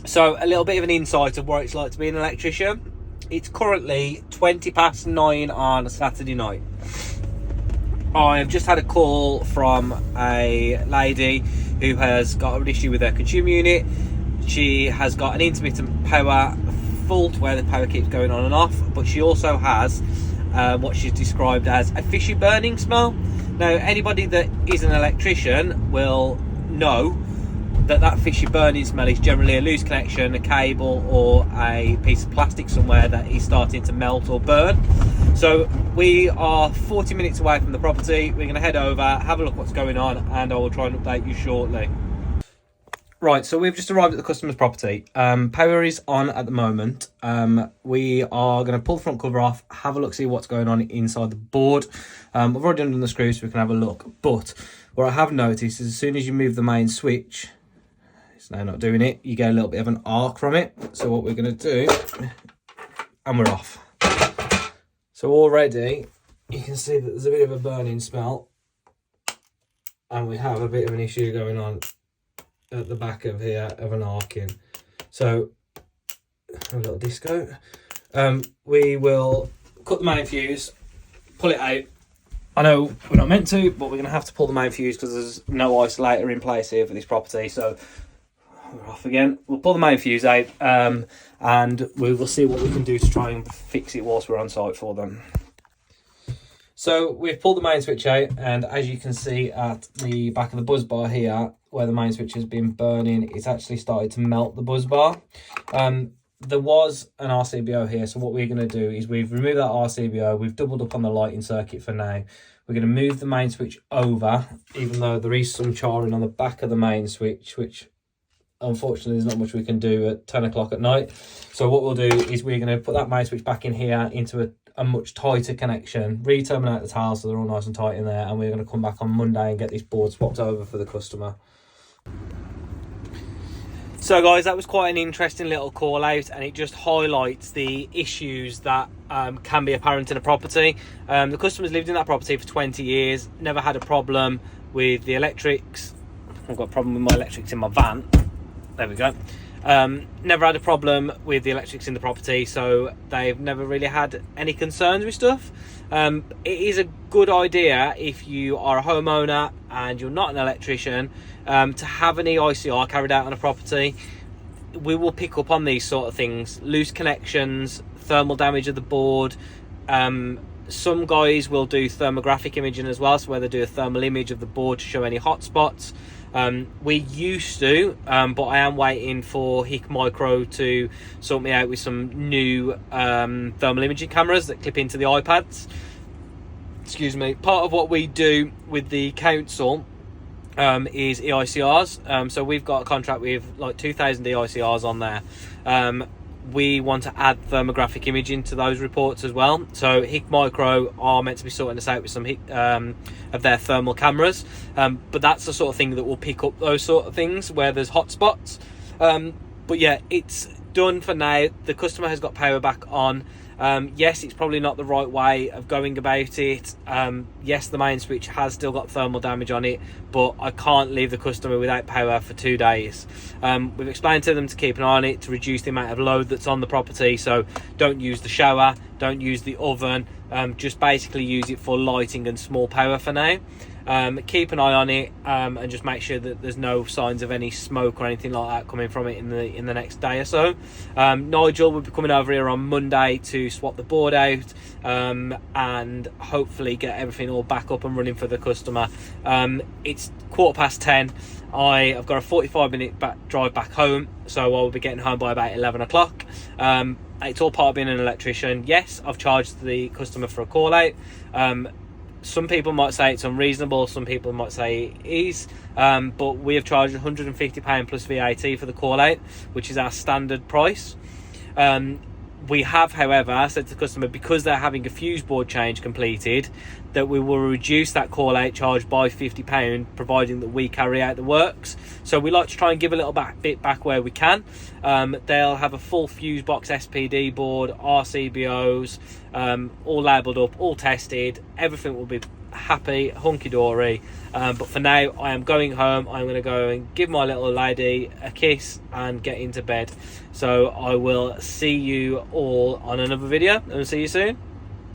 So a little bit of an insight of what it's like to be an electrician. It's currently 9:20 on a Saturday night. I've just had a call from a lady who has got an issue with her consumer unit. She has got an intermittent power fault where the power keeps going on and off, but she also has what she's described as a fishy burning smell. Now, anybody that is an electrician will know that fishy burning smell is generally a loose connection, a cable, or a piece of plastic somewhere that is starting to melt or burn. So we are 40 minutes away from the property. We're going to head over, have a look what's going on, and I will try and update you shortly. Right, so we've just arrived at the customer's property. Power is on at the moment. We are going to pull the front cover off, have a look, see what's going on inside the board. I've already undone the screws so we can have a look. But what I have noticed is as soon as you move the main switch, it's now not doing it, you get a little bit of an arc from it. So what we're going to do, and we're off. So already you can see that there's a bit of a burning smell, and we have a bit of an issue going on at the back of here of an arcing. So a little disco. We will cut the main fuse, pull it out. I know we're not meant to, but we're going to have to pull the main fuse because there's no isolator in place here for this property. So we're off again. We'll pull the main fuse out, and we will see what we can do to try and fix it whilst we're on site for them. So we've pulled the main switch out, and as you can see at the back of the buzz bar here, where the main switch has been burning, it's actually started to melt the buzz bar. There was an RCBO here, so what we're going to do is we've removed that RCBO, we've doubled up on the lighting circuit for now. We're going to move the main switch over, even though there is some charring on the back of the main switch, which unfortunately there's not much we can do at 10 o'clock at night. So what we'll do is we're going to put that main switch back in here into a much tighter connection, re-terminate the tiles so they're all nice and tight in there, and we're going to come back on Monday and get this board swapped over for the customer. So guys, that was quite an interesting little call out, and it just highlights the issues that can be apparent in a property. The customer's lived in that property for 20 years, never had a problem with the electrics. I've got a problem with my electrics in my van. There we go. Never had a problem with the electrics in the property, so they've never really had any concerns with stuff. It is a good idea if you are a homeowner and you're not an electrician to have an EICR carried out on a property. We will pick up on these sort of things: loose connections, thermal damage of the board. Some guys will do thermographic imaging as well, so where they do a thermal image of the board to show any hot spots. We used to, but I am waiting for Hick Micro to sort me out with some new thermal imaging cameras that clip into the iPads. Excuse me. Part of what we do with the council is EICRs. So we've got a contract with like 2,000 EICRs on there. We want to add thermographic imaging to those reports as well. So Hick Micro are meant to be sorting us out with some of their thermal cameras, but that's the sort of thing that will pick up those sort of things where there's hot spots. But yeah, it's done for now. The customer has got power back on. Yes, it's probably not the right way of going about it. Yes, the main switch has still got thermal damage on it, but I can't leave the customer without power for 2 days. We've explained to them to keep an eye on it, to reduce the amount of load that's on the property. So don't use the shower, don't use the oven, just basically use it for lighting and small power for now. Keep an eye on it, and just make sure that there's no signs of any smoke or anything like that coming from it in the next day or so. Nigel will be coming over here on Monday to swap the board out, and hopefully get everything all back up and running for the customer. It's 10:15. I've got a 45-minute drive back home, so I will be getting home by about 11 o'clock. It's all part of being an electrician. Yes, I've charged the customer for a call out. Some people might say it's unreasonable, some people might say it is, but we have charged £150 plus VAT for the call out, which is our standard price. We have, however, said to the customer, because they're having a fuse board change completed, that we will reduce that call out charge by £50, providing that we carry out the works. So we like to try and give a little bit back where we can. They'll have a full fuse box SPD board, RCBOs, all labelled up, all tested. Everything will be happy, hunky-dory. But for now, I am going home. I'm going to go and give my little lady a kiss and get into bed. So I will see you all on another video, and see you soon.